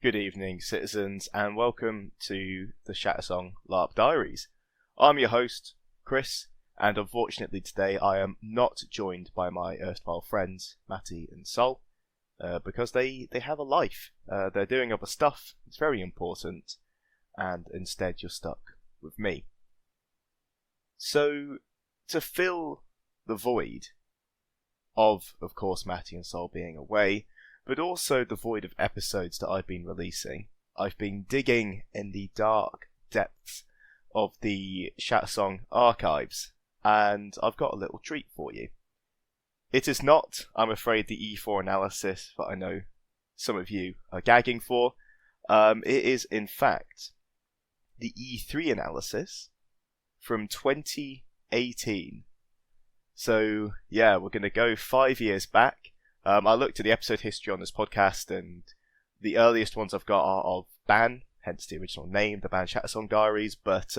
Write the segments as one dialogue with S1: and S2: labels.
S1: Good evening, citizens, and welcome to the Shattersong LARP Diaries. I'm your host, Chris, and unfortunately today I am not joined by my erstwhile friends, Matty and Sol, because they have a life. They're doing other stuff, it's very important, and instead you're stuck with me. So, to fill the void of course, Matty and Sol being away, but also the void of episodes that I've been releasing, I've been digging in the dark depths of the Shattersong archives, and I've got a little treat for you. It is not, I'm afraid, the E4 analysis that I know some of you are gagging for. It is, in fact, the E3 analysis from 2018. So, yeah, we're going to go 5 years back. I looked at the episode history on this podcast, and the earliest ones I've got are of Ban, hence the original name, the Ban Shattersong Diaries, but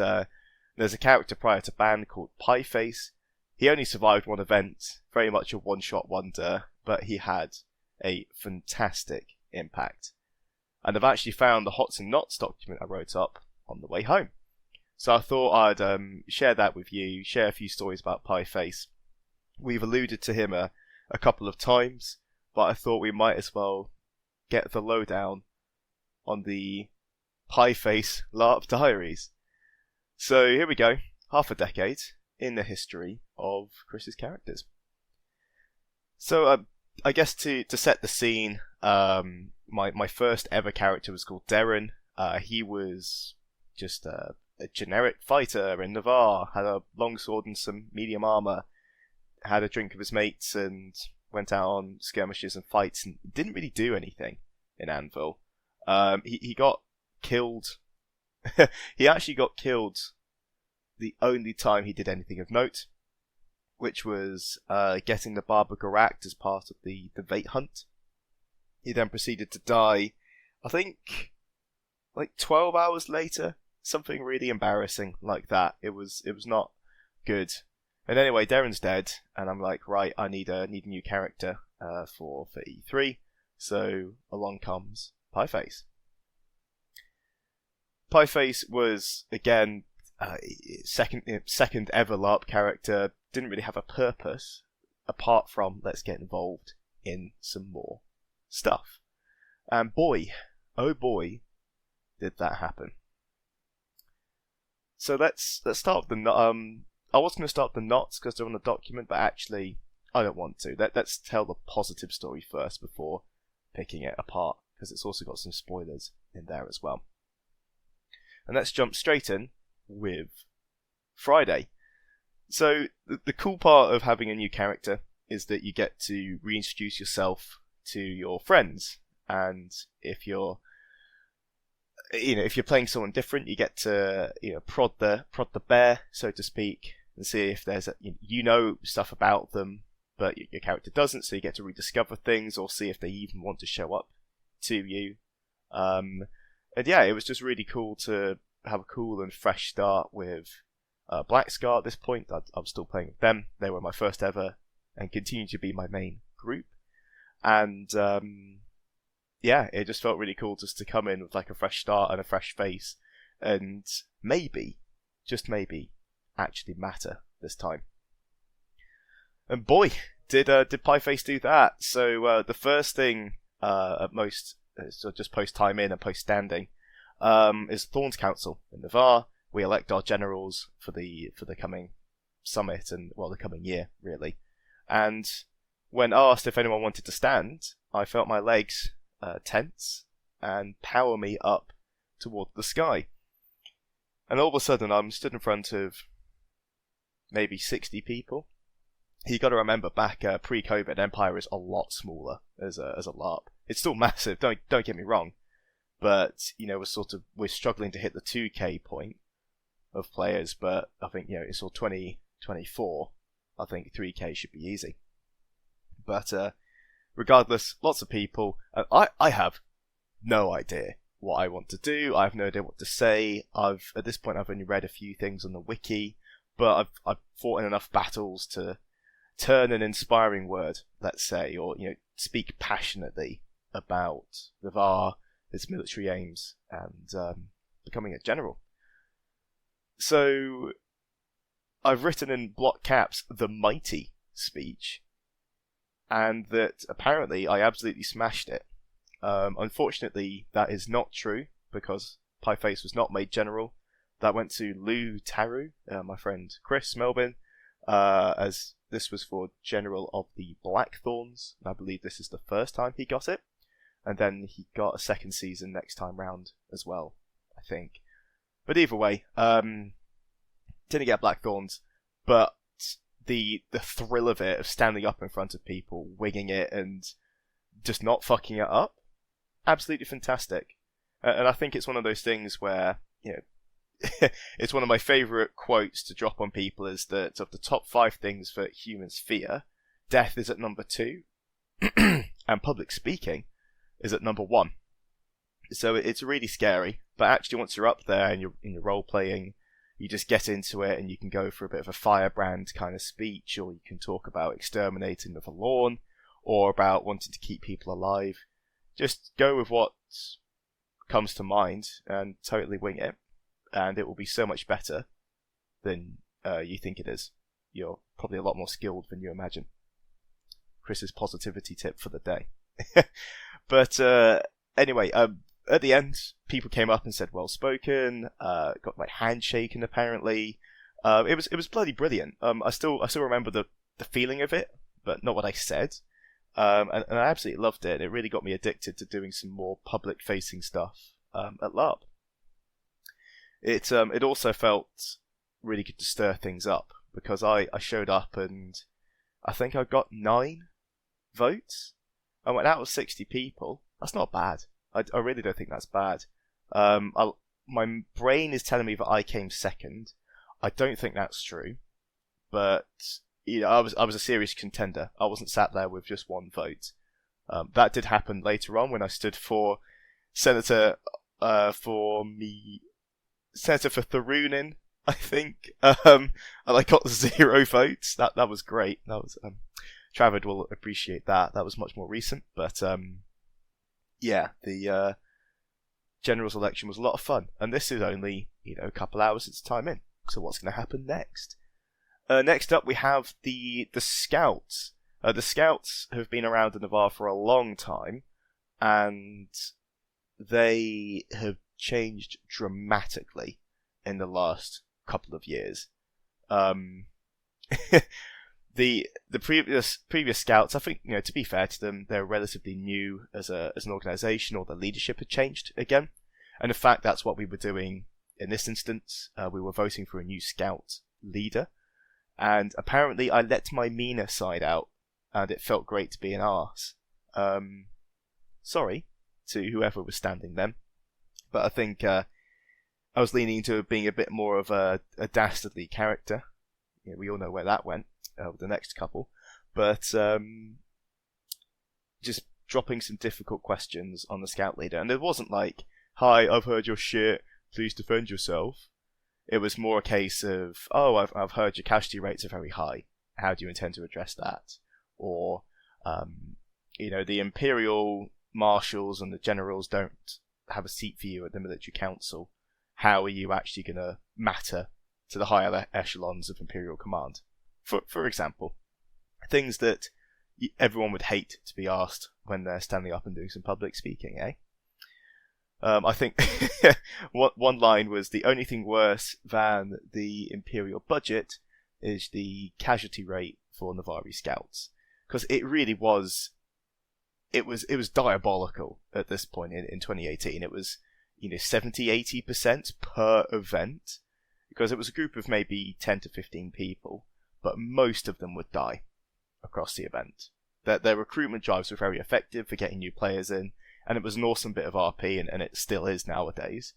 S1: there's a character prior to Ban called Pieface. He only survived one event, very much a one-shot wonder, but he had a fantastic impact. And I've actually found the Hots&Nots document I wrote up on the way home. So I thought I'd share that with you, share a few stories about Pieface. We've alluded to him a couple of times, but I thought we might as well get the lowdown on the Pieface LARP Diaries. So here we go, half a decade in the history of Chris's characters. So I guess to set the scene, my first ever character was called Darren. He was just a generic fighter in Navarre, had a longsword and some medium armor, had a drink with his mates and went out on skirmishes and fights and didn't really do anything in Anvil. He got killed. He actually got killed the only time he did anything of note, which was getting the Barber Garak as part of the Vate Hunt. He then proceeded to die, I think, like 12 hours later. Something really embarrassing like that. It was not good. And anyway, Darren's dead, and I'm like, right, I need a new character for E3. So along comes Pieface. Pieface was again second ever LARP character. Didn't really have a purpose apart from let's get involved in some more stuff. And boy, oh boy, did that happen. So let's start with the I was going to start the knots because they're on the document, but actually I don't want to. Let's tell the positive story first before picking it apart, because it's also got some spoilers in there as well. And let's jump straight in with Friday. So the cool part of having a new character is that you get to reintroduce yourself to your friends, and if you're playing someone different, you get to prod the bear, so to speak, and see if there's stuff about them, but your character doesn't. So you get to rediscover things, or see if they even want to show up to you. And yeah, it was just really cool to have a cool and fresh start with Black Scar. At this point, I'm still playing with them. They were my first ever, and continue to be my main group. And yeah, it just felt really cool just to come in with like a fresh start and a fresh face, and maybe, just maybe, actually matter this time. And boy, did Pieface do that. So the first thing at most, so just post time in and post standing, is Thorns Council in Navarre. We elect our generals for the coming summit and the coming year really. And when asked if anyone wanted to stand, I felt my legs tense and power me up toward the sky. And all of a sudden I'm stood in front of maybe 60 people. You got to remember, back pre-COVID, Empire is a lot smaller as a LARP. It's still massive, don't get me wrong, but we're struggling to hit the 2K point of players. But I think it's all 2024. I think 3K should be easy. But regardless, lots of people. I have no idea what I want to do. I have no idea what to say. At this point I've only read a few things on the wiki, but I've fought in enough battles to turn an inspiring word, let's say, or speak passionately about Navarre, its military aims, and becoming a general. So I've written in block caps the mighty speech, and that apparently I absolutely smashed it. Unfortunately, that is not true, because Pieface was not made general. That went to Lou Taru, my friend Chris Melvin, as this was for General of the Blackthorns. I believe this is the first time he got it, and then he got a second season next time round as well, I think. But either way, didn't get Blackthorns, but the thrill of it, of standing up in front of people, winging it, and just not fucking it up, absolutely fantastic. And I think it's one of those things where, you know, it's one of my favourite quotes to drop on people, is that of the top 5 things that humans fear, death is at number 2, and public speaking is at number 1. So it's really scary, but actually once you're up there and you're in your role playing, you just get into it and you can go for a bit of a firebrand kind of speech, or you can talk about exterminating the forlorn, or about wanting to keep people alive. Just go with what comes to mind and totally wing it, and it will be so much better than you think it is. You're probably a lot more skilled than you imagine. Chris's positivity tip for the day. But anyway, at the end, people came up and said well spoken, got my hand shaken apparently. It was bloody brilliant. I still remember the feeling of it, but not what I said. And I absolutely loved it. It really got me addicted to doing some more public facing stuff at LARP. It also felt really good to stir things up, because I showed up and I think I got 9 votes. I went out of 60 people. That's not bad. I really don't think that's bad. My brain is telling me that I came second. I don't think that's true, but you know, I was a serious contender. I wasn't sat there with just 1 vote. That did happen later on when I stood for Senator for Thurunin, I think, and I got 0 votes. That was great. That was Travid will appreciate that. That was much more recent, but yeah, the general's election was a lot of fun, and this is only a couple hours its time in. So what's going to happen next? Next up, we have the Scouts. The Scouts have been around in Navarre for a long time, and they have changed dramatically in the last couple of years. The previous Scouts, I think, to be fair to them, they're relatively new as an organisation, or the leadership had changed again. And in fact, that's what we were doing in this instance. We were voting for a new Scout leader, and apparently I let my meaner side out, and it felt great to be an arse. Sorry to whoever was standing then, but I think I was leaning into being a bit more of a dastardly character. We all know where that went with the next couple, but just dropping some difficult questions on the Scout leader, and it wasn't like, "Hi, I've heard your shit, please defend yourself." It was more a case of, "Oh, I've heard your casualty rates are very high. How do you intend to address that?" Or, the Imperial marshals and the generals don't have a seat for you at the military council. How are you actually going to matter to the higher echelons of Imperial command? For example, things that everyone would hate to be asked when they're standing up and doing some public speaking, eh? I think one line was, "The only thing worse than the Imperial budget is the casualty rate for Navarre Scouts," because it really was. It was diabolical at this point in 2018. It was 70-80% per event, because it was a group of maybe 10 to 15 people, but most of them would die across the event. Their recruitment drives were very effective for getting new players in, and it was an awesome bit of RP, and it still is nowadays.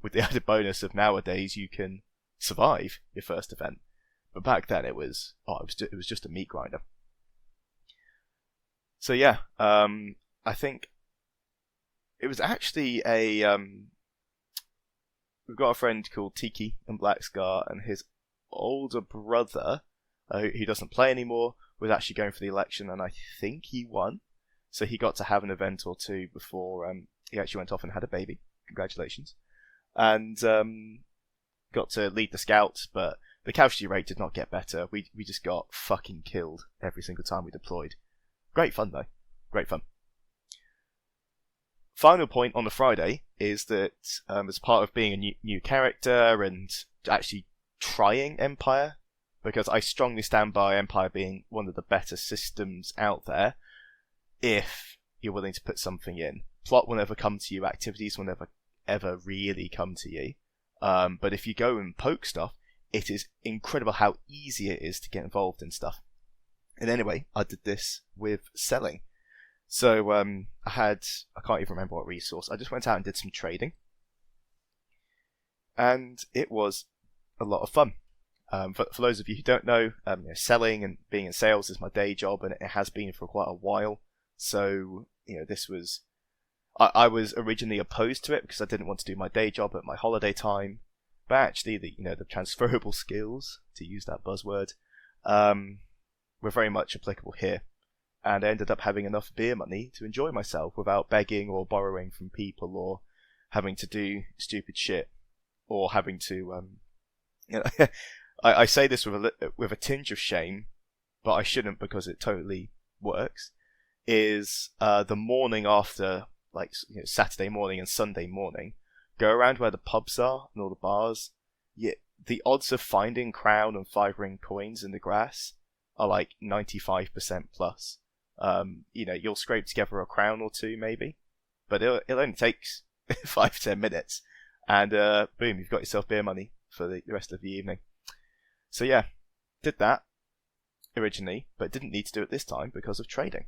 S1: With the added bonus of nowadays you can survive your first event, but back then it was just a meat grinder. So yeah, I think it was actually we've got a friend called Tiki and Black Scar, and his older brother, who doesn't play anymore, was actually going for the election, and I think he won. So he got to have an event or two before he actually went off and had a baby. Congratulations. And got to lead the scouts, but the casualty rate did not get better. We just got fucking killed every single time we deployed. Great fun though. Great fun. Final point on the Friday is that as part of being a new character and actually trying Empire, because I strongly stand by Empire being one of the better systems out there, if you're willing to put something in. Plot will never come to you, activities will never ever really come to you. But if you go and poke stuff, it is incredible how easy it is to get involved in stuff. And anyway, I did this with selling. So I can't even remember what resource. I just went out and did some trading. And it was a lot of fun. For those of you who don't know, selling and being in sales is my day job, and it has been for quite a while. So, this was... I was originally opposed to it because I didn't want to do my day job at my holiday time. But actually, the transferable skills, to use that buzzword, were very much applicable here. And I ended up having enough beer money to enjoy myself without begging or borrowing from people or having to do stupid shit or having to... I say this with a tinge of shame, but I shouldn't because it totally works, is the morning after, Saturday morning and Sunday morning, go around where the pubs are and all the bars. The odds of finding crown and 5-ring coins in the grass are like 95% plus. You'll scrape together a crown or two maybe, but it only takes 5-10 minutes, and boom, you've got yourself beer money for the rest of the evening. So yeah, did that originally, but didn't need to do it this time because of trading.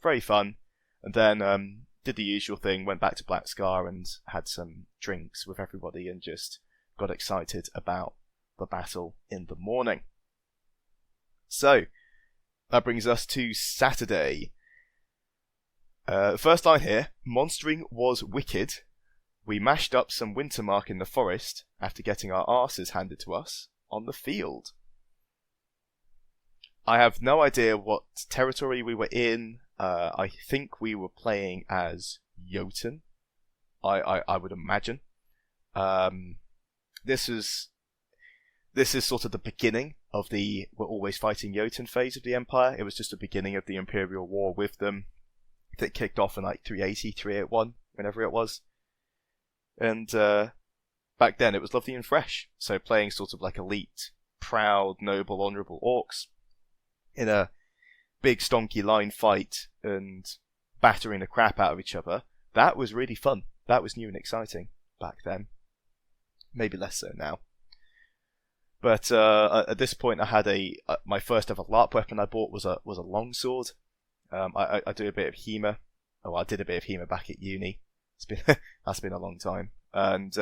S1: Very fun. And then did the usual thing, went back to Black Scar and had some drinks with everybody and just got excited about the battle in the morning. So, that brings us to Saturday. First line here, monstering was wicked. We mashed up some Wintermark in the forest after getting our arses handed to us on the field. I have no idea what territory we were in. I think we were playing as Jotun, I would imagine. This is sort of the beginning of the we're always fighting Jotun phase of the Empire. It was just the beginning of the Imperial War with them that kicked off in 380, 381, whenever it was. And back then it was lovely and fresh. So playing sort of elite, proud, noble, honourable orcs in a big stonky line fight and battering the crap out of each other, that was really fun. That was new and exciting back then. Maybe less so now. But at this point, I had my first ever LARP weapon I bought was a longsword. I do a bit of HEMA. I did a bit of HEMA back at uni. That's been a long time, and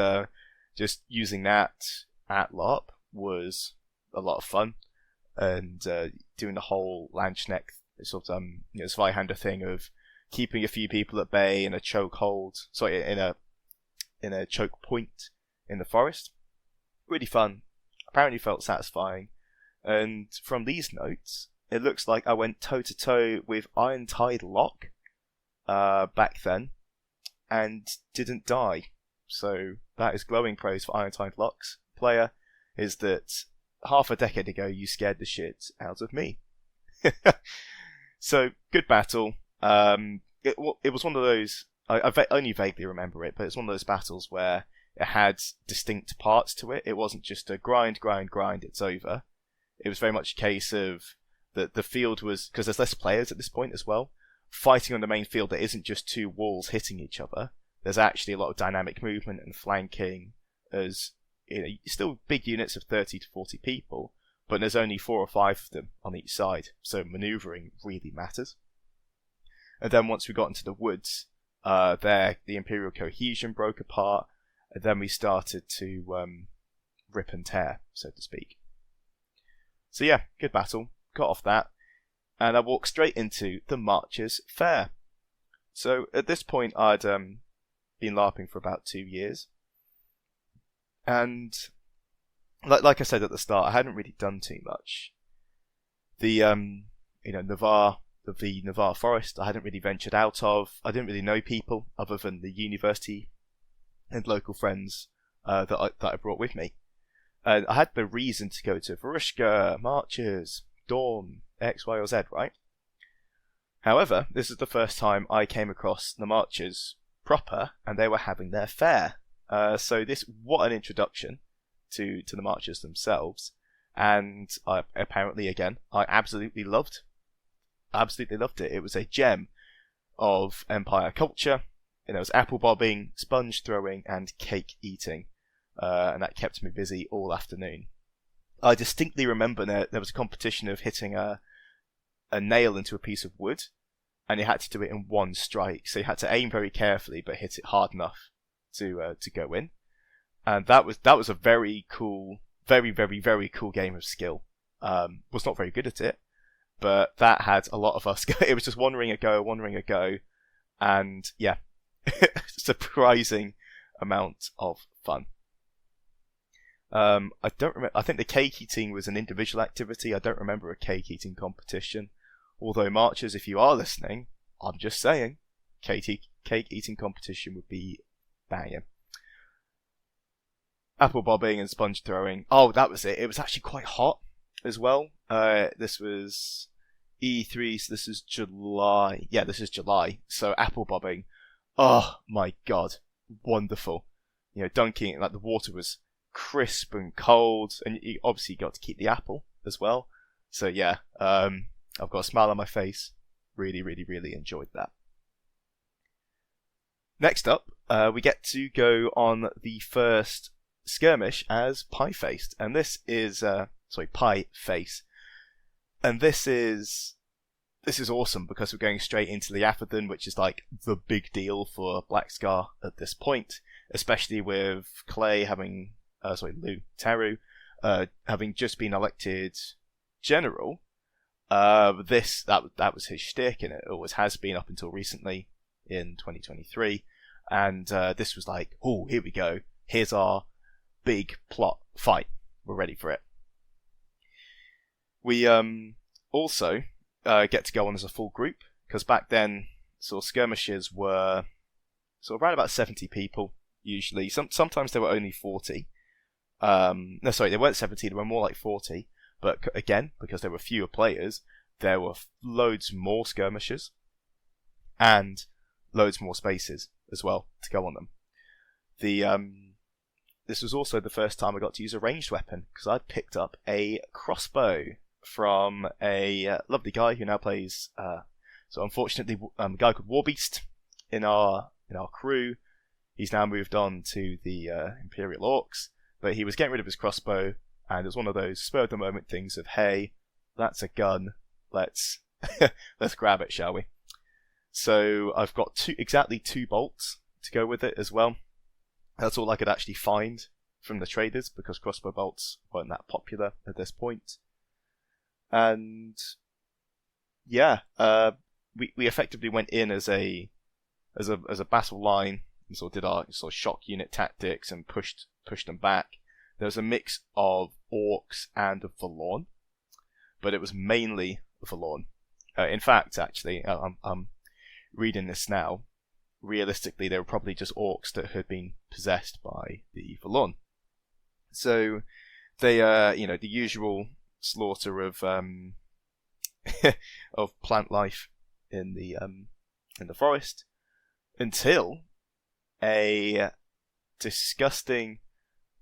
S1: just using that at LARP was a lot of fun. And doing the whole Landsknecht sort of Zweihander thing of keeping a few people at bay in a chokehold, in a choke point in the forest. Really fun. Apparently felt satisfying. And from these notes, it looks like I went toe to toe with Iron Tide Lock back then and didn't die. So that is glowing praise for Iron Tide Lock's player, is that half a decade ago you scared the shit out of me. So, good battle. It was one of those, I only vaguely remember it, but it's one of those battles where it had distinct parts to it. It wasn't just a grind, it's over. It was very much a case of the field was, because there's less players at this point as well, fighting on the main field. There isn't just two walls hitting each other. There's actually a lot of dynamic movement and flanking, as still big units of 30 to 40 people, but there's only 4 or 5 of them on each side, so manoeuvring really matters. And then once we got into the woods, the Imperial cohesion broke apart, and then we started to rip and tear, so to speak. So yeah, good battle, got off that, and I walked straight into the Marches Fair. So at this point I'd been LARPing for about 2 years, and like I said at the start, I hadn't really done too much. The Navarre the Navarre Forest I hadn't really ventured out of. I didn't really know people other than the university and local friends that I brought with me. And I had no reason to go to Varushka, Marches, Dawn, X, Y, or Z, right? However, this is the first time I came across the Marches proper, and they were having their fair. So what an introduction to the Marches themselves. And apparently, again, I absolutely loved it. It was a gem of Empire culture. There was apple bobbing, sponge throwing, and cake eating. And that kept me busy all afternoon. I distinctly remember there was a competition of hitting a nail into a piece of wood, and you had to do it in one strike. So you had to aim very carefully, but hit it hard enough to go in. And that was a very cool, very, very, very cool game of skill. Was not very good at it, but that had a lot of us. It was just one ring a go, and yeah, surprising amount of fun. I don't remember. I think the cake eating was an individual activity. I don't remember a cake eating competition. Although Marches, if you are listening, I'm just saying, cake eating competition would be banging. Apple bobbing and sponge throwing. Oh, that was it. It was actually quite hot as well. This was E3, so this is July. Yeah, this is July. So apple bobbing. Oh my god, wonderful. Dunking, like the water was crisp and cold, and you obviously got to keep the apple as well. So yeah, I've got a smile on my face. Really, really, really enjoyed that. Next up, we get to go on the first skirmish as Pie-Faced, and this is Pie-Face, and this is awesome because we're going straight into the Atherton, which is like the big deal for Black Scar at this point, especially with Clay having Lou Taru having just been elected general. That was his shtick, and it always has been up until recently in 2023. And this was like, oh, here we go. Here's our big plot fight. We're ready for it. We also get to go on as a full group, because back then, skirmishes were around about 70 people usually. Sometimes they were only 40. No, sorry, they weren't 70. They were more like 40. But again, because there were fewer players, there were loads more skirmishes and loads more spaces as well to go on them. This was also the first time I got to use a ranged weapon, because I'd picked up a crossbow from a lovely guy who now plays. Unfortunately, a guy called Warbeast in our crew. He's now moved on to the Imperial Orcs, but he was getting rid of his crossbow. And it was one of those spur of the moment things of, hey, that's a gun, let's grab it, shall we? So I've got exactly two bolts to go with it as well. That's all I could actually find from the traders, because crossbow bolts weren't that popular at this point. And yeah, we effectively went in as a battle line and did our shock unit tactics and pushed them back. There was a mix of orcs and of Valorn, but it was mainly Valorn. In fact, actually, I'm reading this now. Realistically, they were probably just orcs that had been possessed by the Valorn. So they, the usual slaughter of of plant life in the forest, until a disgusting,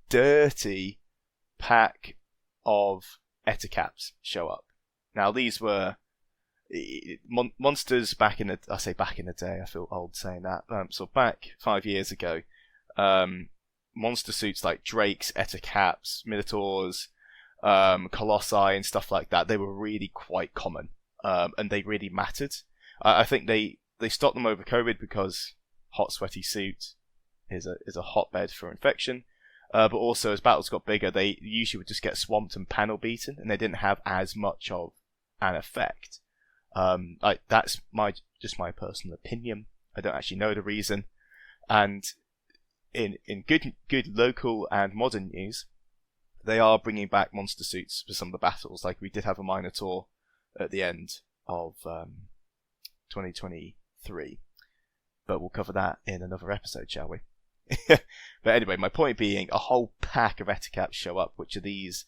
S1: dirty pack of Etacaps show up. Now these were monsters back in the day. I feel old saying that. Back 5 years ago, monster suits like Drakes, Etacaps, Minotaurs, Colossi, and stuff like that. They were really quite common, and they really mattered. I think they stopped them over COVID because hot, sweaty suit is a hotbed for infection. But also, as battles got bigger, they usually would just get swamped and panel beaten, and they didn't have as much of an effect. That's just my personal opinion. I don't actually know the reason. And in good local and modern news, they are bringing back monster suits for some of the battles. Like we did have a Minotaur at the end of 2023. But we'll cover that in another episode, shall we? But anyway, my point being, a whole pack of Eticaps show up, which are these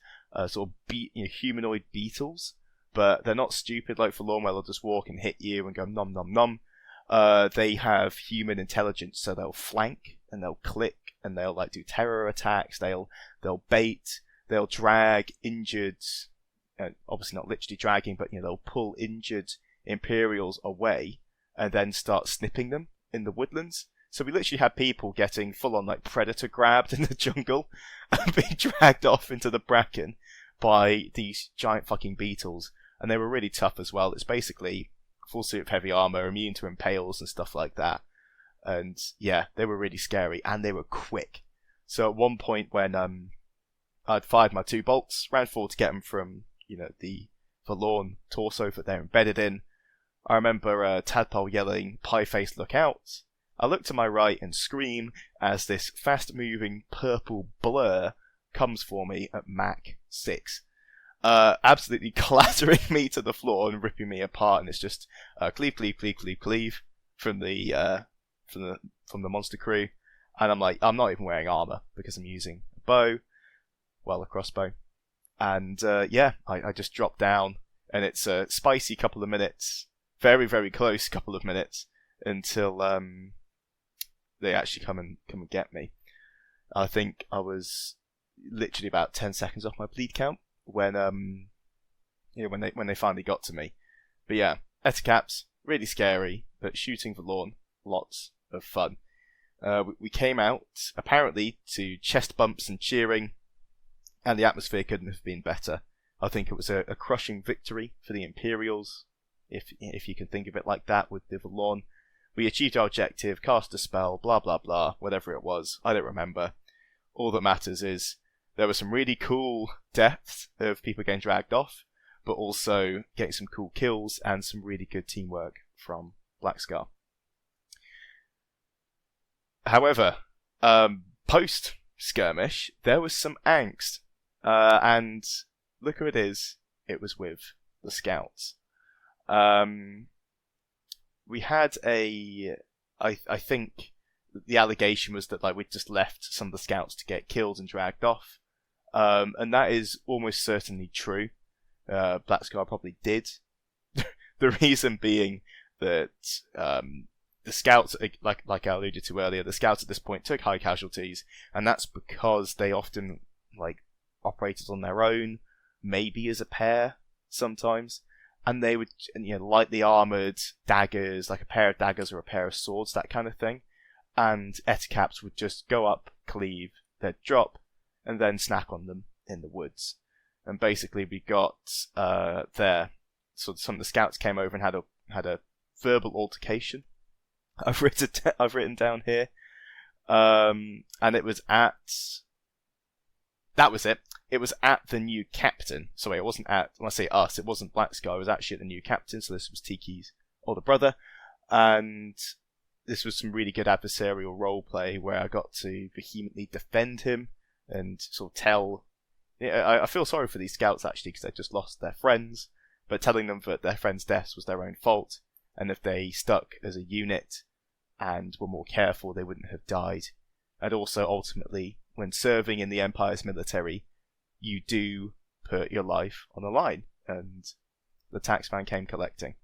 S1: sort of humanoid beetles. But they're not stupid like Forlorn, where they'll just walk and hit you and go nom nom nom. They have human intelligence, so they'll flank and they'll click and they'll like do terror attacks. They'll bait, they'll drag injured, obviously not literally dragging, but they'll pull injured Imperials away and then start snipping them in the woodlands. So we literally had people getting full on like predator grabbed in the jungle and being dragged off into the bracken by these giant fucking beetles, and they were really tough as well. It's basically full suit of heavy armor, immune to impales and stuff like that. And yeah, they were really scary, and they were quick. So at one point when I'd fired my 2 bolts, ran forward to get them from the forlorn torso that they're embedded in, I remember Tadpole yelling, "Pie face, look out!" I look to my right and scream as this fast-moving purple blur comes for me at Mach 6. Absolutely clattering me to the floor and ripping me apart, and it's just cleave, cleave, cleave, cleave, cleave from the monster crew. And I'm like, I'm not even wearing armor because I'm using a bow, a crossbow. And I just drop down, and it's a spicy couple of minutes, very, very close couple of minutes, until they actually come and get me. I think I was literally about 10 seconds off my bleed count when they finally got to me. But yeah, Eticaps, really scary, but shooting forlorn, lots of fun. We came out apparently to chest bumps and cheering, and the atmosphere couldn't have been better. I think it was a crushing victory for the Imperials, if you can think of it like that, with the forlorn. We achieved our objective, cast a spell, blah blah blah, whatever it was, I don't remember. All that matters is there were some really cool deaths of people getting dragged off, but also getting some cool kills and some really good teamwork from Black Scar. However, post skirmish, there was some angst, and look who it is. It was with the Scouts. We had I think the allegation was that we'd just left some of the Scouts to get killed and dragged off, and that is almost certainly true. Black Scar probably did. The reason being that the Scouts, like I alluded to earlier, the Scouts at this point took high casualties, and that's because they often operated on their own, maybe as a pair sometimes. And they would, lightly armoured daggers, like a pair of daggers or a pair of swords, that kind of thing. And Eticaps would just go up, cleave, they'd drop, and then snack on them in the woods. And basically we got there. So some of the Scouts came over and had a verbal altercation. I've written down here. And it was at... That was it. It was at the new captain. Sorry, it wasn't at, when I say us, it wasn't Black Scar, it was actually at the new captain, so this was Tiki's older brother. And this was some really good adversarial roleplay where I got to vehemently defend him and sort of tell... I feel sorry for these Scouts actually, because they just lost their friends, but telling them that their friends' deaths was their own fault, and if they stuck as a unit and were more careful, they wouldn't have died. And also, ultimately, when serving in the Empire's military, you do put your life on the line, and the taxman came collecting.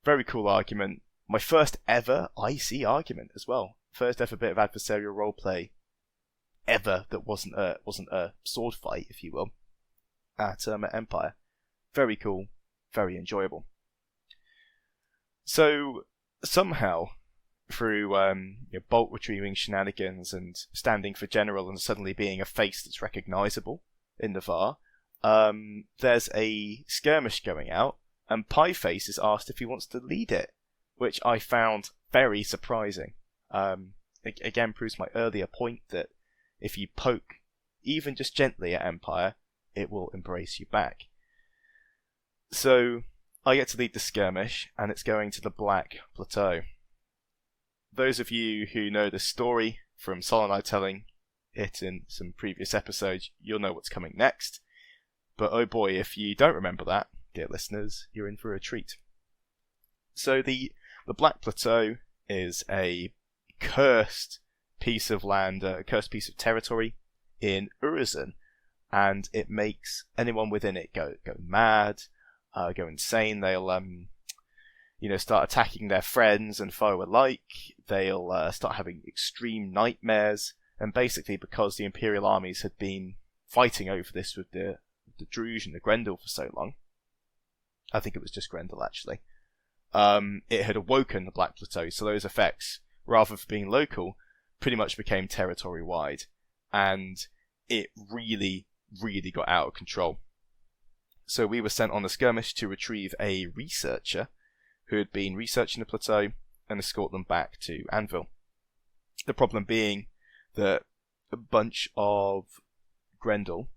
S1: Very cool argument. My first ever IC argument as well. First ever bit of adversarial roleplay ever that wasn't a sword fight, if you will, at Empire. Very cool, very enjoyable. So somehow, through bolt retrieving shenanigans and standing for general and suddenly being a face that's recognisable in the VAR, there's a skirmish going out, and Pieface is asked if he wants to lead it, which I found very surprising. Again, proves my earlier point that if you poke, even just gently at Empire, it will embrace you back. So I get to lead the skirmish, and it's going to the Black Plateau. Those of you who know the story from Sol and I telling it in some previous episodes, you'll know what's coming next. But oh boy, if you don't remember that, dear listeners, you're in for a treat. So the Black Plateau is a cursed piece of land, a cursed piece of territory in Urizen, and it makes anyone within it go mad, go insane. They'll start attacking their friends and foe alike. They'll start having extreme nightmares, and basically because the Imperial armies had been fighting over this with the Druge and the Grendel for so long, I think it was just Grendel actually, it had awoken the Black Plateau, so those effects, rather than being local, pretty much became territory-wide, and it really, really got out of control. So we were sent on a skirmish to retrieve a researcher who had been researching the plateau and escort them back to Anvil. The problem being that a bunch of Grendel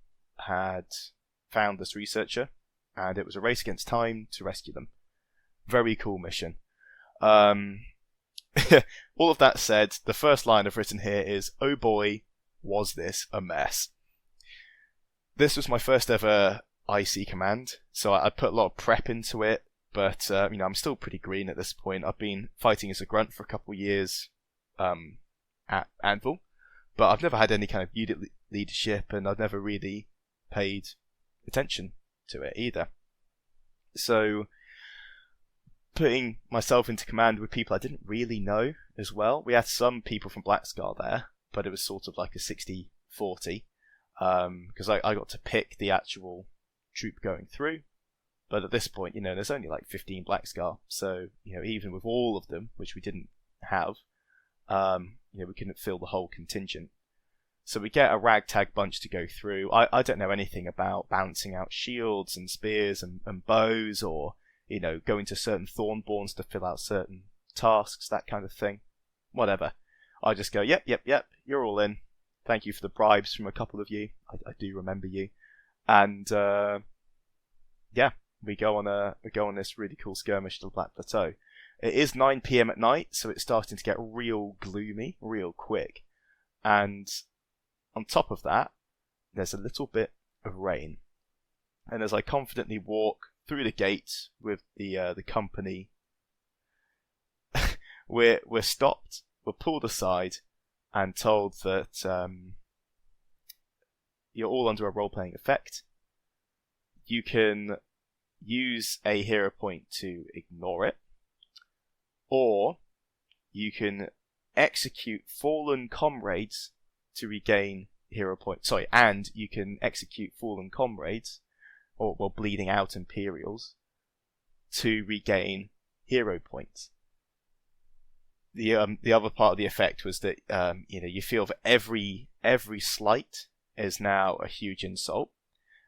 S1: had found this researcher, and it was a race against time to rescue them. Very cool mission. All of that said, the first line I've written here is, "Oh boy, was this a mess." This was my first ever IC command, so I put a lot of prep into it, but I'm still pretty green at this point. I've been fighting as a grunt for a couple of years at Anvil, but I've never had any kind of unit leadership, and I've never really paid attention to it either. So putting myself into command with people I didn't really know as well. We had some people from Blackscar there, but it was sort of like a 60-40, because I got to pick the actual troop going through. But at this point, there's only like 15 Blackscar, so even with all of them, which we didn't have, we couldn't fill the whole contingent. So we get a ragtag bunch to go through. I don't know anything about balancing out shields and spears and bows, or going to certain Thornborns to fill out certain tasks, that kind of thing. Whatever. I just go, yep, you're all in. Thank you for the bribes from a couple of you. I do remember you. And we go on this really cool skirmish to the Black Plateau. It is 9 PM at night, so it's starting to get real gloomy, real quick. And on top of that, there's a little bit of rain. And as I confidently walk through the gate with the company, we're stopped, we're pulled aside, and told that you're all under a role-playing effect. You can use a hero point to ignore it, or you can execute fallen comrades to regain hero points. And you can execute fallen comrades, or bleeding out Imperials, to regain hero points. The other part of the effect was that you feel that every slight is now a huge insult,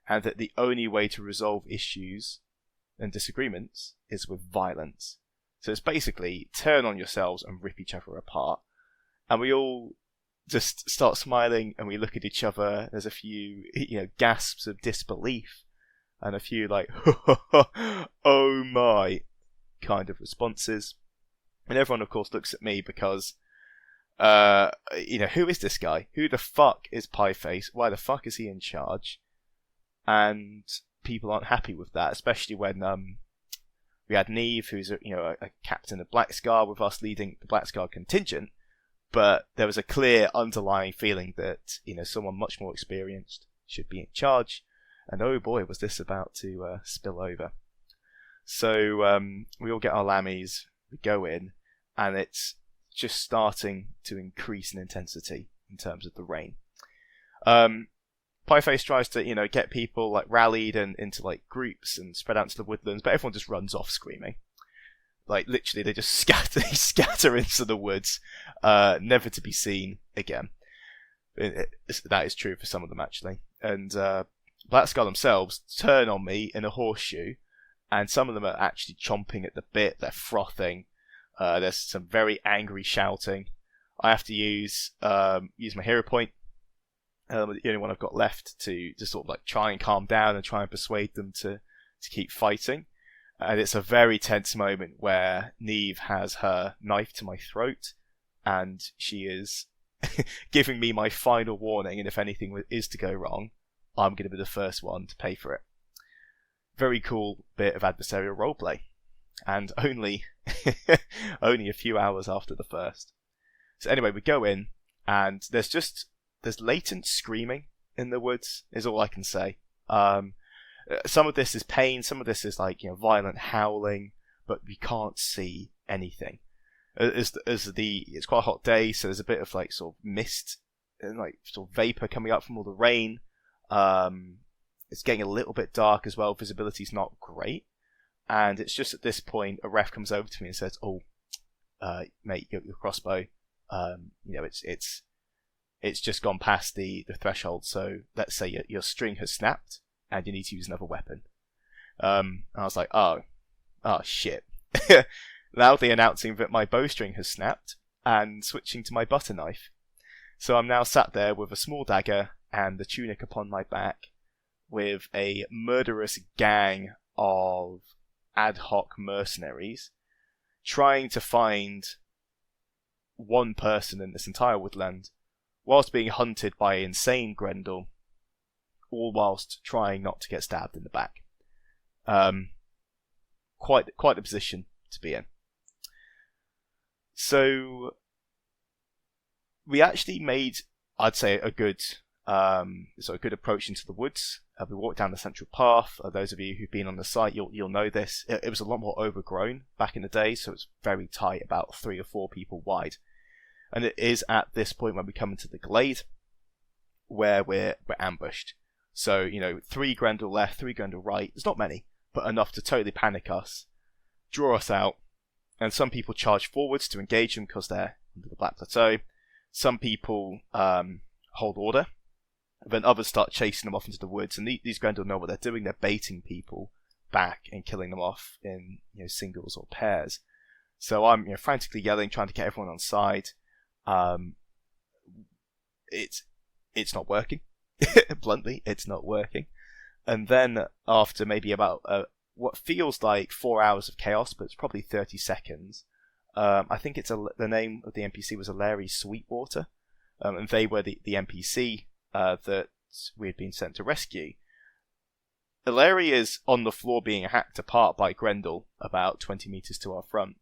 S1: and that the only way to resolve issues and disagreements is with violence. So it's basically turn on yourselves and rip each other apart. And we all just start smiling, and we look at each other. There's a few gasps of disbelief, and a few like oh my kind of responses. And everyone of course looks at me because who is this guy? Who the fuck is Pieface? Why the fuck is he in charge? And people aren't happy with that, especially when we had Neve, who's a captain of Blackscar, with us leading the Blackscar contingent. But there was a clear underlying feeling that someone much more experienced should be in charge, and oh boy, was this about to spill over. So we all get our lammies, we go in, and it's just starting to increase in intensity in terms of the rain. Pieface tries to get people like rallied and into like groups and spread out into the woodlands, but everyone just runs off screaming. Like literally, they just scatter into the woods, never to be seen again. That is true for some of them actually. And Blackscar themselves turn on me in a horseshoe, and some of them are actually chomping at the bit. They're frothing. There's some very angry shouting. I have to use my hero point. The only one I've got left to sort of like try and calm down and try and persuade them to keep fighting. And it's a very tense moment where Neve has her knife to my throat, and she is giving me my final warning, and if anything is to go wrong, I'm going to be the first one to pay for it. very cool bit of adversarial roleplay, and only only a few hours after the first. So anyway, we go in, and there's latent screaming in the woods, is all I can say. Some of this is pain, some of this is like, violent howling, but we can't see anything. It's quite a hot day, so there's a bit of like sort of mist and like sort of vapor coming up from all the rain. It's getting a little bit dark as well. Visibility's not great, and it's just at this point a ref comes over to me and says, "Oh, mate, your crossbow, it's just gone past the threshold. So let's say your string has snapped, and you need to use another weapon." And I was like, "Oh shit." Loudly announcing that my bowstring has snapped and switching to my butter knife. So I'm now sat there with a small dagger and the tunic upon my back with a murderous gang of ad hoc mercenaries trying to find one person in this entire woodland whilst being hunted by insane Grendel, all whilst trying not to get stabbed in the back. Quite the position to be in. So we actually made, I'd say, a good good approach into the woods. We walked down the central path. Those of you who've been on the site, you'll know this. It was a lot more overgrown back in the day, so it's very tight, about 3 or 4 people wide. And it is at this point when we come into the glade where we're ambushed. So 3 Grendel left, 3 Grendel right. There's not many, but enough to totally panic us, draw us out. And some people charge forwards to engage them because they're under the Black Plateau. Some people hold order. Then others start chasing them off into the woods. And these Grendel know what they're doing. They're baiting people back and killing them off in singles or pairs. So I'm frantically yelling, trying to get everyone on side. It's not working. Bluntly, it's not working. And then after maybe about what feels like 4 hours of chaos, but it's probably 30 seconds. I think the name of the NPC was Larry Sweetwater, and they were the NPC that we had been sent to rescue. Larry is on the floor being hacked apart by Grendel about 20 meters to our front.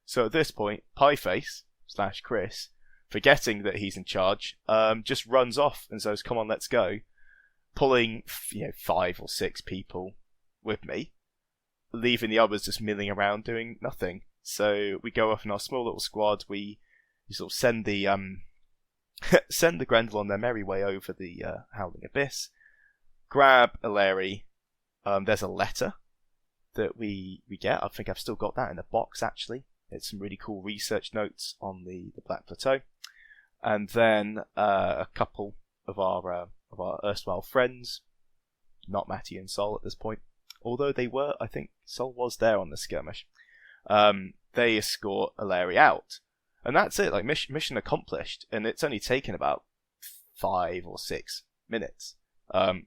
S1: So at this point, Pieface / Chris, forgetting that he's in charge, just runs off and says, "Come on, let's go," pulling 5 or 6 people with me, leaving the others just milling around doing nothing. So we go off in our small little squad. We sort of send the send the Grendel on their merry way over the Howling Abyss. Grab Larry. There's a letter that we get. I think I've still got that in a box actually. It's some really cool research notes on the Black Plateau, and then a couple of our erstwhile friends, not Matty and Sol at this point. Although they were, I think Sol was there on the skirmish. They escort Larry out. And that's it, like mission accomplished. And it's only taken about 5 or 6 minutes.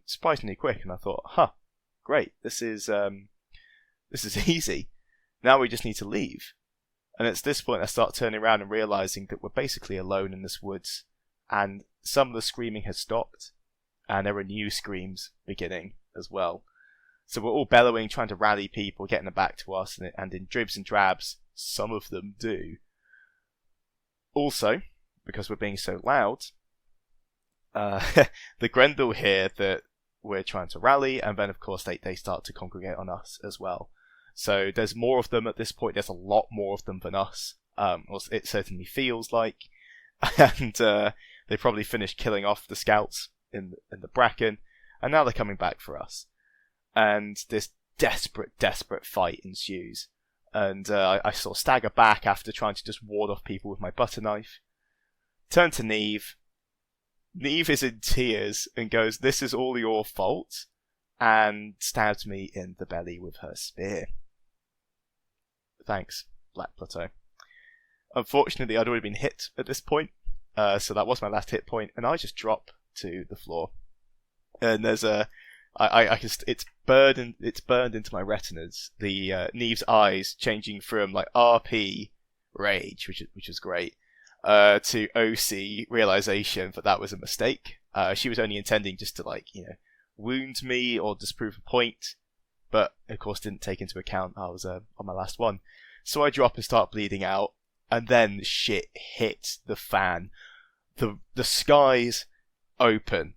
S1: Surprisingly quick, and I thought, great, this is easy. Now we just need to leave. And it's this point I start turning around and realising that we're basically alone in this woods. And some of the screaming has stopped. And there are new screams beginning as well. So we're all bellowing, trying to rally people, getting them back to us, and in dribs and drabs, some of them do. Also, because we're being so loud, the Grendel hear that we're trying to rally, and then of course they start to congregate on us as well. So there's more of them at this point. There's a lot more of them than us. It certainly feels like, and they probably finished killing off the scouts in the bracken, and now they're coming back for us. And this desperate fight ensues. And I sort of stagger back after trying to just ward off people with my butter knife. Turn to Neve. Neve is in tears and goes, "This is all your fault," and stabs me in the belly with her spear. Thanks, Black Plateau. Unfortunately, I'd already been hit at this point, so that was my last hit point, and I just drop to the floor. And there's it's burned into my retinas. The Neve's eyes changing from like RP rage, which is great, to OC realization that was a mistake. She was only intending just to wound me or disprove a point. but of course didn't take into account I was on my last one. So I drop and start bleeding out, and then shit hits the fan. The skies open,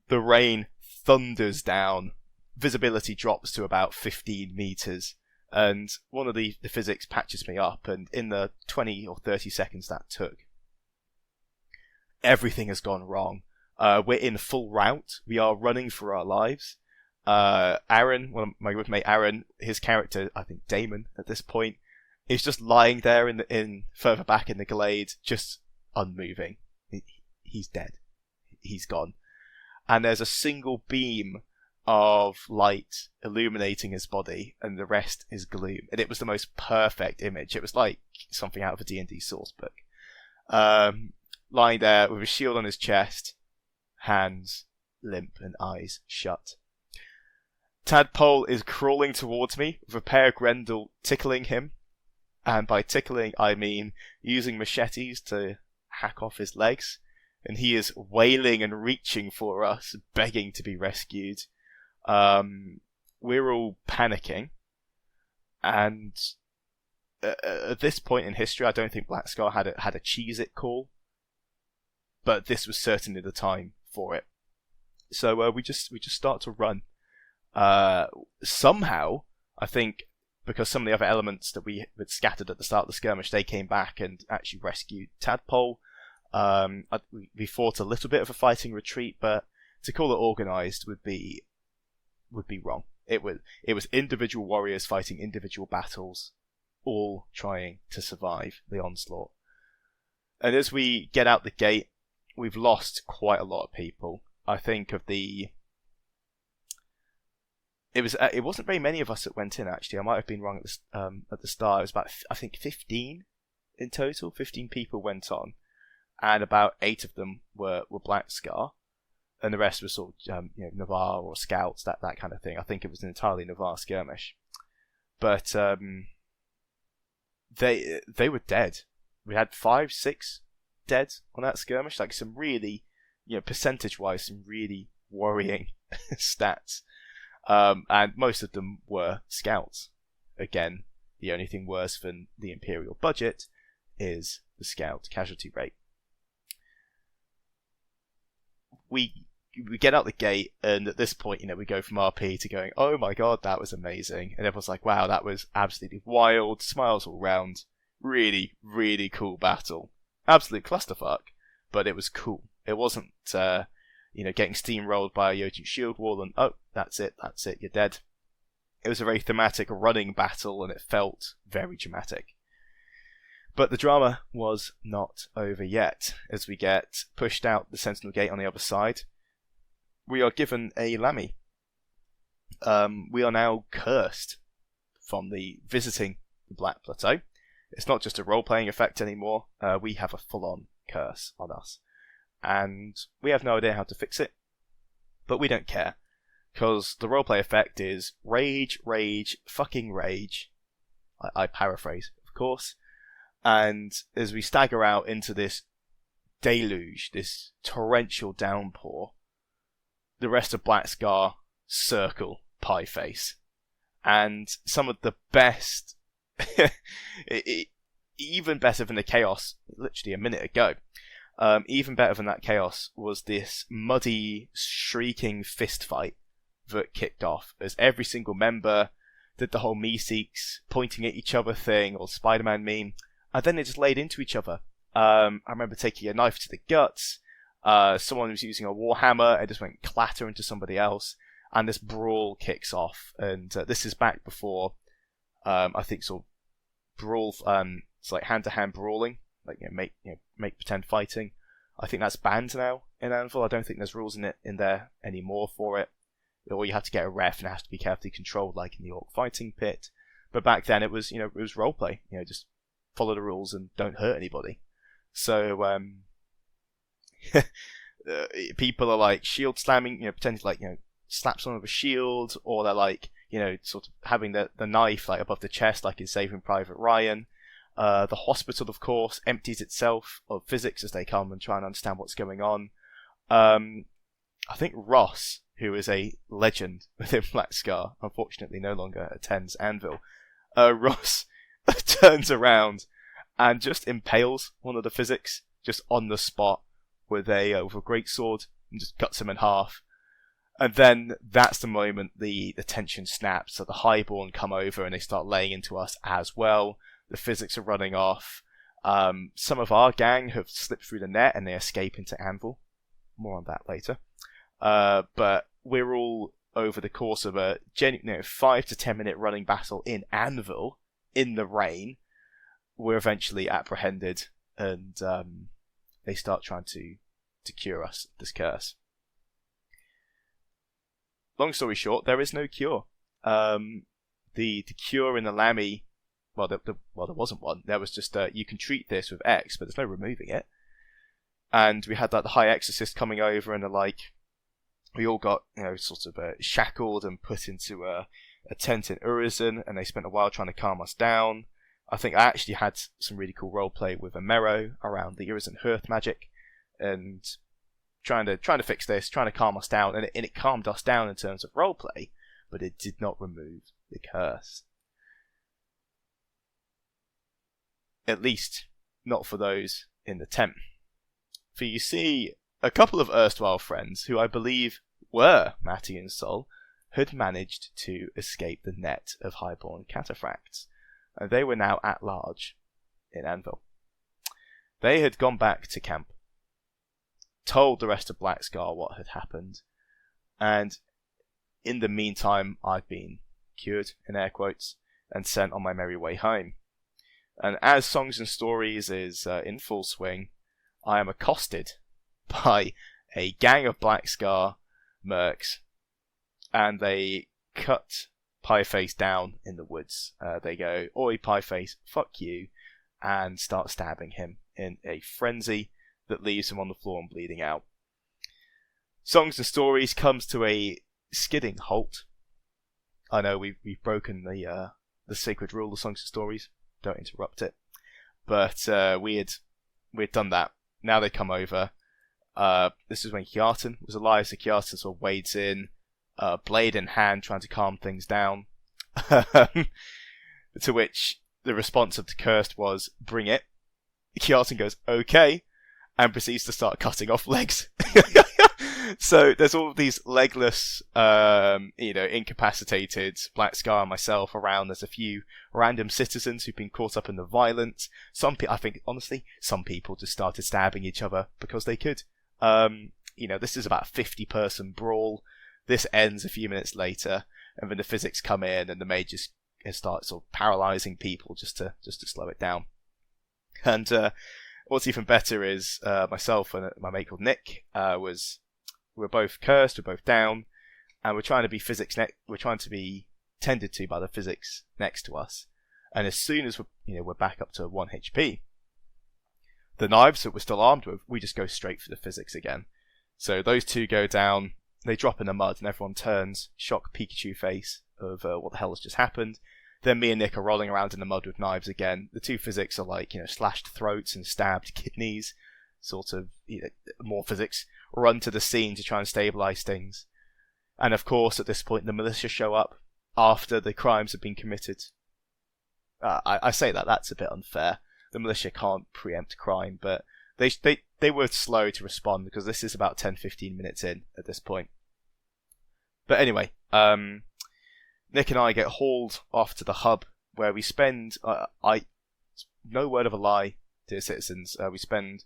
S1: the rain thunders down, visibility drops to about 15 meters, and one of the physics patches me up, and in the 20 or 30 seconds that took, everything has gone wrong. We're in full rout. We are running for our lives. Aaron, my roommate Aaron, his character, I think Damon at this point, is just lying there in further back in the glade, just unmoving. He's dead. He's gone. And there's a single beam of light illuminating his body, and the rest is gloom. And it was the most perfect image. It was like something out of a D&D source book. Lying there with a shield on his chest, hands limp and eyes shut. Tadpole is crawling towards me with a pear Grendel tickling him. And by tickling, I mean using machetes to hack off his legs. And he is wailing and reaching for us, begging to be rescued. We're all panicking. And at this point in history, I don't think Black Scar had a Cheez-It call. But this was certainly the time for it. So we just start to run. Somehow, I think, because some of the other elements that we had scattered at the start of the skirmish, they came back and actually rescued Tadpole. We fought a little bit of a fighting retreat, but to call it organised would be wrong. It was individual warriors fighting individual battles, all trying to survive the onslaught. And as we get out the gate, we've lost quite a lot of people. I think it wasn't very many of us that went in, actually. I might have been wrong at the start. It was about, I think, 15 in total. 15 people went on, and about 8 of them were Black Scar, and the rest were sort of Navarre or Scouts, that kind of thing. I think it was an entirely Navarre skirmish, but they were dead. We had 5, 6 dead on that skirmish. Like some really, percentage-wise, some really worrying stats. And most of them were Scouts. Again, the only thing worse than the Imperial budget is the Scout casualty rate. We get out the gate, and at this point, we go from RP to going, oh my god, that was amazing. And everyone's like, wow, that was absolutely wild, smiles all round, really, really cool battle. Absolute clusterfuck, but it was cool. It wasn't, getting steamrolled by a Jotun shield wall and, oh, that's it, you're dead. It was a very thematic running battle, and it felt very dramatic. But the drama was not over yet. As we get pushed out the Sentinel Gate on the other side, we are given a Lammy. We are now cursed from the visiting the Black Plateau. It's not just a role-playing effect anymore. We have a full-on curse on us. And we have no idea how to fix it, but we don't care, because the roleplay effect is rage, fucking rage. I paraphrase, of course. And as we stagger out into this deluge, this torrential downpour, the rest of Black Scar circle Pie Face. And some of the best, even better than the chaos literally a minute ago, even better than that chaos was this muddy, shrieking fist fight that kicked off as every single member did the whole Meeseeks pointing at each other thing, or Spider-Man meme, and then they just laid into each other. I remember taking a knife to the guts, someone was using a warhammer and just went clatter into somebody else, and this brawl kicks off. And this is back before, I think, sort of brawl, it's like hand-to-hand brawling, like make pretend fighting. I think that's banned now in Anvil. I don't think there's rules in there anymore for it. Or you have to get a ref, and it has to be carefully controlled, like in the Orc Fighting Pit. But back then it was roleplay. Just follow the rules and don't hurt anybody. So people are like shield slamming, pretending to slap someone with a shield, or they're like sort of having the knife like above the chest, like in Saving Private Ryan. The hospital, of course, empties itself of physics as they come and try and understand what's going on. I think Ross who is a legend within Black Scar, unfortunately no longer attends Anvil, Ross turns around and just impales one of the physics just on the spot with a great sword and just cuts him in half. And then that's the moment the tension snaps. So the Highborn come over and they start laying into us as well. The physics are running off. Some of our gang have slipped through the net and they escape into Anvil. More on that later. But we're all over the course of a 5 to 10 minute running battle in Anvil in the rain. We're eventually apprehended and they start trying to cure us of this curse. Long story short, there is no cure. The cure in the Lammy, well, there wasn't one. There was just you can treat this with X, but there's no removing it. And we had like the High Exorcist coming over, and we all got sort of shackled and put into a tent in Urizen, and they spent a while trying to calm us down. I think I actually had some really cool roleplay with Amero around the Urizen Hearth magic, and trying to fix this, trying to calm us down, and it calmed us down in terms of roleplay, but it did not remove the curse. At least, not for those in the tent. For you see, a couple of erstwhile friends, who I believe were Matty and Sol, had managed to escape the net of highborn cataphracts, and they were now at large in Anvil. They had gone back to camp, told the rest of Black Scar what had happened, and in the meantime I'd been cured, in air quotes, and sent on my merry way home. And as Songs and Stories is in full swing, I am accosted by a gang of Black Scar mercs, and they cut Pieface down in the woods. They go, "Oi, Pieface, fuck you," and start stabbing him in a frenzy that leaves him on the floor and bleeding out. Songs and Stories comes to a skidding halt. I know we've broken the sacred rule of Songs and Stories. Don't interrupt it. But we'd done that. Now they come over. This is when Kjartan was alive, so Kjartan sort of wades in, blade in hand, trying to calm things down. To which the response of the cursed was, "Bring it." Kjartan goes, "Okay," and proceeds to start cutting off legs. So there's all of these legless, incapacitated Black Scar and myself around. There's a few random citizens who've been caught up in the violence. I think, honestly, some people just started stabbing each other because they could. This is about a 50-person brawl. This ends a few minutes later, and then the physics come in, and the mages start sort of paralysing people just to slow it down. And what's even better is myself and my mate called Nick we're both cursed, we're both down, and we're trying to be we're trying to be tended to by the physics next to us. And as soon as we're back up to 1 HP, the knives that we're still armed with, we just go straight for the physics again. So those two go down, they drop in the mud, and everyone turns, shocked Pikachu face of what the hell has just happened. Then me and Nick are rolling around in the mud with knives again. The two physics are like, slashed throats and stabbed kidneys. Sort of, more physics. Run to the scene to try and stabilise things. And of course, at this point, the militia show up after the crimes have been committed. I say that's a bit unfair. The militia can't preempt crime, but they were slow to respond because this is about 10-15 minutes in at this point. But anyway, Nick and I get hauled off to the hub where we spend, no word of a lie, dear citizens, we spend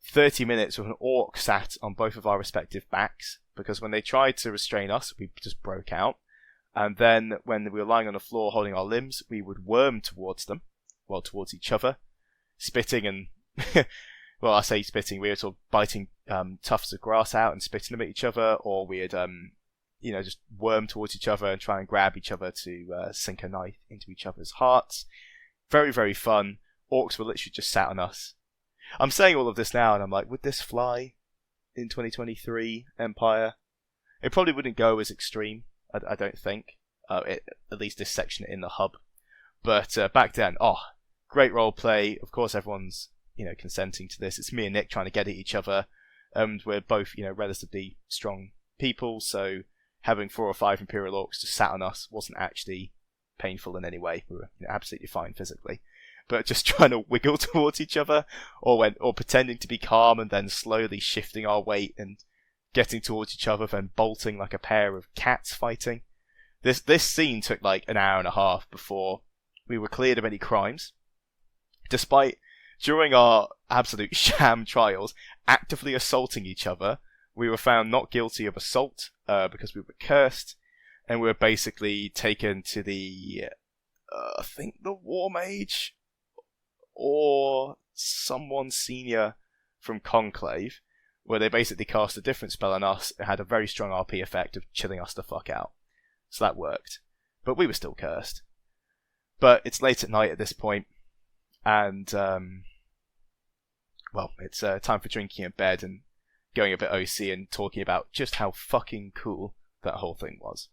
S1: 30 minutes with an orc sat on both of our respective backs, because when they tried to restrain us, we just broke out. And then when we were lying on the floor holding our limbs, we would worm towards them, towards each other, spitting and, well, I say spitting, we were sort of biting tufts of grass out and spitting them at each other, or we'd, just worm towards each other and try and grab each other to sink a knife into each other's hearts. Very, very fun. Orcs were literally just sat on us. I'm saying all of this now, and I'm like, would this fly in 2023 Empire? It probably wouldn't go as extreme, I don't think. At least this section in the hub. But back then, great role play. Of course, everyone's consenting to this. It's me and Nick trying to get at each other, and we're both relatively strong people, so having 4 or 5 Imperial Orcs just sat on us wasn't actually painful in any way. We were absolutely fine physically. But just trying to wiggle towards each other, or pretending to be calm and then slowly shifting our weight and getting towards each other, then bolting like a pair of cats fighting. This scene took like an hour and a half before we were cleared of any crimes, despite, during our absolute sham trials, actively assaulting each other. We were found not guilty of assault because we were cursed, and we were basically taken to the, I think the War Mage, or someone senior from Conclave, where they basically cast a different spell on us. It had a very strong RP effect of chilling us the fuck out. So that worked. But we were still cursed. But it's late at night at this point, and, well, it's time for drinking in bed and going a bit OC and talking about just how fucking cool that whole thing was.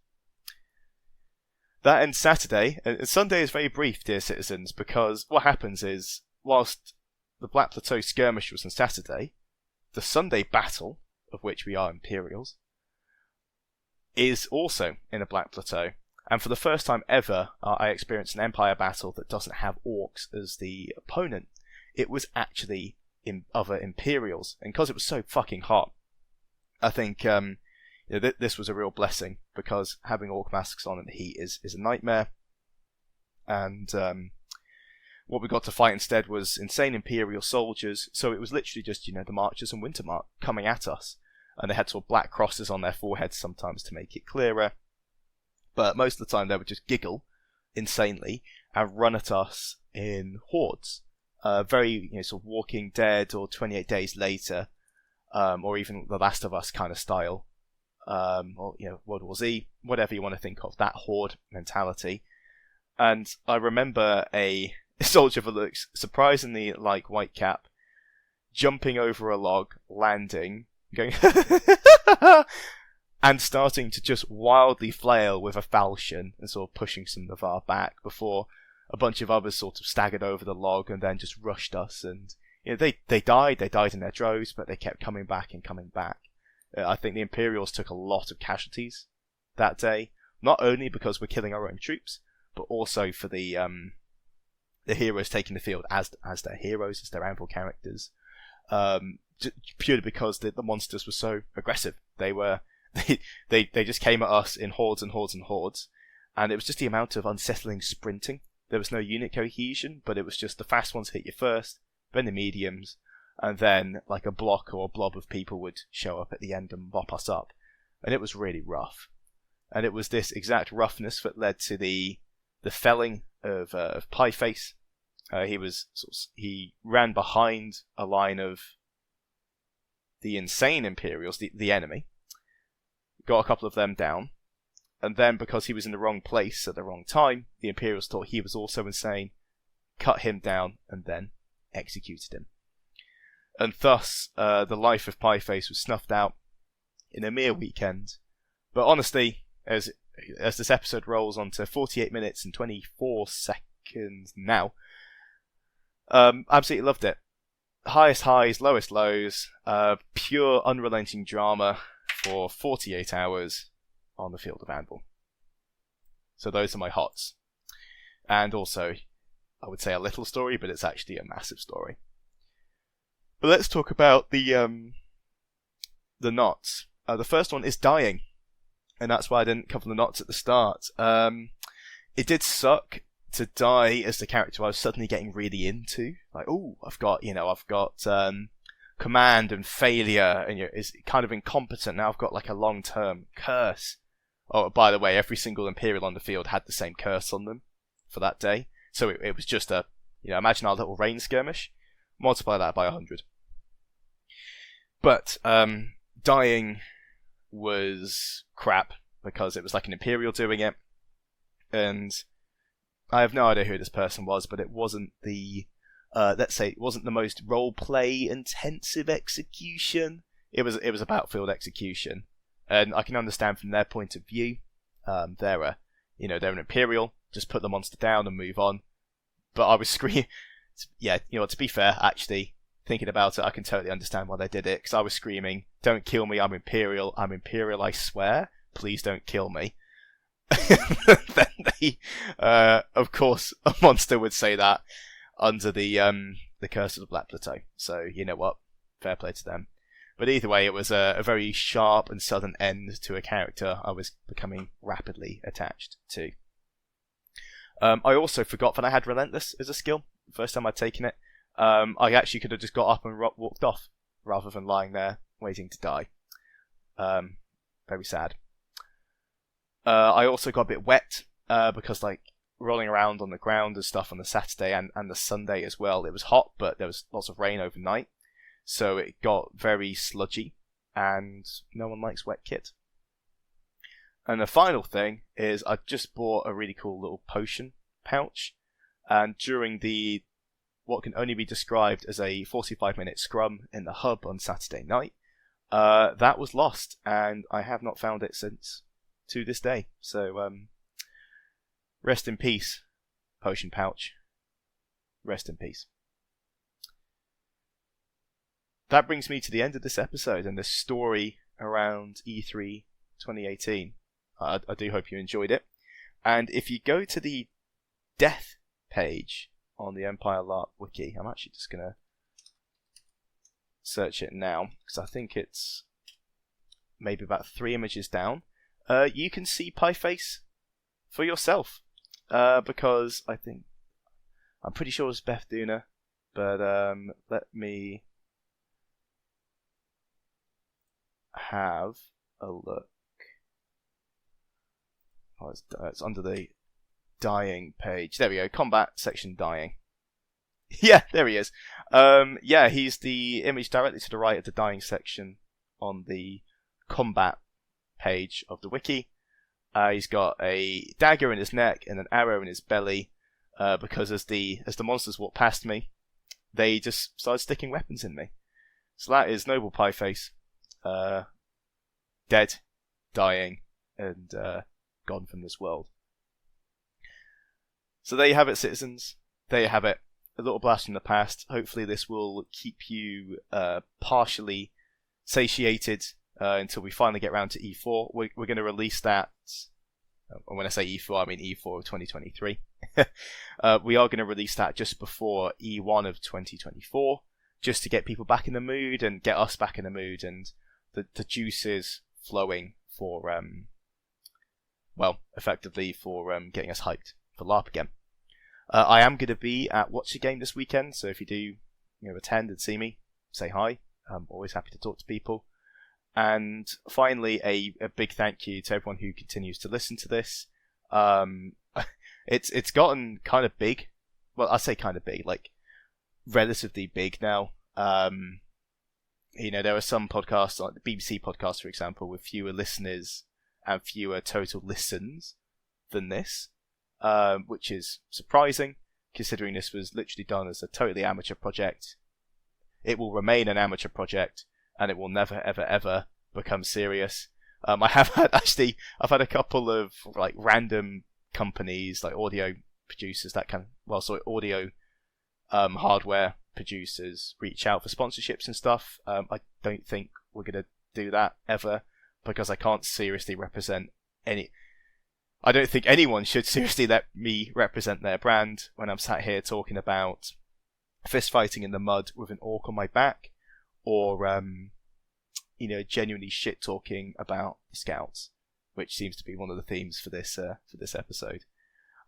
S1: That ends Saturday, and Sunday is very brief, dear citizens, because what happens is, whilst the Black Plateau skirmish was on Saturday, the Sunday battle, of which we are Imperials, is also in a Black Plateau. And for the first time ever, I experienced an Empire battle that doesn't have Orcs as the opponent. It was actually other Imperials, and because it was so fucking hot, I think this was a real blessing, because having Orc masks on in the heat is a nightmare. And what we got to fight instead was insane Imperial soldiers, so it was literally just, the Marchers and Wintermark coming at us, and they had sort of black crosses on their foreheads sometimes to make it clearer, but most of the time they would just giggle insanely and run at us in hordes. Very, sort of Walking Dead or 28 Days Later, or even The Last of Us kind of style, or World War Z, whatever you want to think of, that horde mentality. And I remember a soldier that looks surprisingly like Whitecap jumping over a log, landing, going and starting to just wildly flail with a falchion and sort of pushing some Navarre back before a bunch of others sort of staggered over the log and then just rushed us. And they died in their droves, but they kept coming back and coming back. I think the Imperials took a lot of casualties that day, not only because we're killing our own troops, but also for the heroes taking the field as their heroes, as their anvil characters, purely because the monsters were so aggressive. They just came at us in hordes and hordes and hordes, and it was just the amount of unsettling sprinting. There was no unit cohesion, but it was just the fast ones hit you first, then the mediums, and then like a block or a blob of people would show up at the end and mop us up. And it was really rough. And it was this exact roughness that led to the felling of Pieface. He ran behind a line of the insane Imperials, the enemy, got a couple of them down, and then because he was in the wrong place at the wrong time, the Imperials thought he was also insane, cut him down, and then executed him. And thus, the life of Pieface was snuffed out in a mere weekend. But honestly, as this episode rolls on to 48 minutes and 24 seconds now, absolutely loved it. Highest highs, lowest lows, pure unrelenting drama for 48 hours on the field of Anvil. So those are my hots. And also, I would say a little story, but it's actually a massive story. But let's talk about the knots. The first one is dying, and that's why I didn't cover the knots at the start. It did suck to die as the character I was suddenly getting really into. Like, oh, I've got command and failure, and is kind of incompetent. Now I've got like a long-term curse. Oh, by the way, every single Imperial on the field had the same curse on them for that day. So it was just imagine our little rain skirmish. Multiply that by 100. But dying was crap because it was like an Imperial doing it, and I have no idea who this person was, but it wasn't the it wasn't the most roleplay intensive execution. It was a battlefield execution, and I can understand from their point of view. They're an Imperial, just put the monster down and move on. But I was screaming. Yeah, to be fair, actually, thinking about it, I can totally understand why they did it, because I was screaming, don't kill me, I'm Imperial, I swear, please don't kill me. Then they, of course, a monster would say that under the Curse of the Black Plateau. So, you know what? Fair play to them. But either way, it was a very sharp and sudden end to a character I was becoming rapidly attached to. I also forgot that I had Relentless as a skill. The first time I'd taken it. I actually could have just got up and walked off, rather than lying there waiting to die. Very sad. I also got a bit wet, because like rolling around on the ground and stuff on the Saturday and the Sunday as well. It was hot, but there was lots of rain overnight. So it got very sludgy, and no one likes wet kit. And the final thing is I just bought a really cool little potion pouch, and during the what can only be described as a 45-minute scrum in the hub on Saturday night, that was lost, and I have not found it since, to this day. So rest in peace, potion pouch. Rest in peace. That brings me to the end of this episode and the story around E3 2018. I do hope you enjoyed it. And if you go to the death page on the Empire LARP wiki, I'm actually just going to search it now, because I think it's maybe about 3 images down. You can see Pieface for yourself, because I'm pretty sure it's Beth Duna, but let me have a look. Oh, it's under the dying page. There we go. Combat section dying. Yeah, there he is. Yeah, he's the image directly to the right of the dying section on the combat page of the wiki. He's got a dagger in his neck and an arrow in his belly, because as the monsters walked past me, they just started sticking weapons in me. So that is Noble Pieface. Dead, dying, and gone from this world. So there you have it, citizens. There you have it. A little blast from the past. Hopefully this will keep you partially satiated until we finally get around to E4. We're going to release that. And when I say E4, I mean E4 of 2023. We are going to release that just before E1 of 2024, just to get people back in the mood and get us back in the mood and the juices flowing for, effectively for getting us hyped for LARP again. I am going to be at Watch the Game this weekend, so if you do attend and see me, say hi. I'm always happy to talk to people. And finally, a big thank you to everyone who continues to listen to this. It's gotten kind of big. Well, I say kind of big, like relatively big now. There are some podcasts, like the BBC podcast, for example, with fewer listeners and fewer total listens than this, which is surprising, considering this was literally done as a totally amateur project. It will remain an amateur project, and it will never, ever, ever become serious. I've had a couple of like random companies, like audio producers, audio hardware producers reach out for sponsorships and stuff. I don't think we're going to do that ever, because I can't seriously represent any. I don't think anyone should seriously let me represent their brand when I'm sat here talking about fist fighting in the mud with an orc on my back, or genuinely shit talking about the Scouts, which seems to be one of the themes for this episode.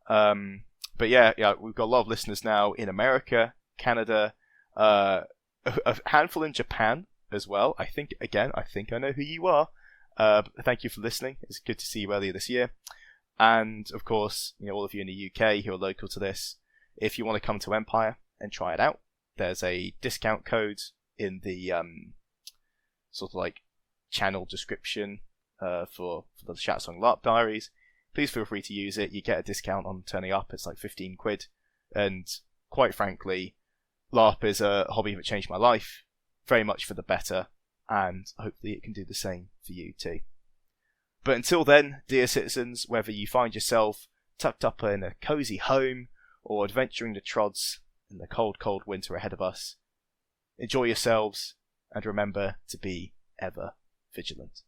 S1: But yeah, we've got a lot of listeners now in America, Canada, a handful in Japan as well. I think I know who you are. Thank you for listening. It's good to see you earlier this year. And of course, all of you in the UK who are local to this, if you want to come to Empire and try it out, there's a discount code in the sort of like channel description for the Shatsong LARP Diaries. Please feel free to use it. You get a discount on turning up. It's like 15 quid. And quite frankly, LARP is a hobby that changed my life, very much for the better, and hopefully it can do the same for you too. But until then, dear citizens, whether you find yourself tucked up in a cosy home or adventuring the trods in the cold, cold winter ahead of us, enjoy yourselves and remember to be ever vigilant.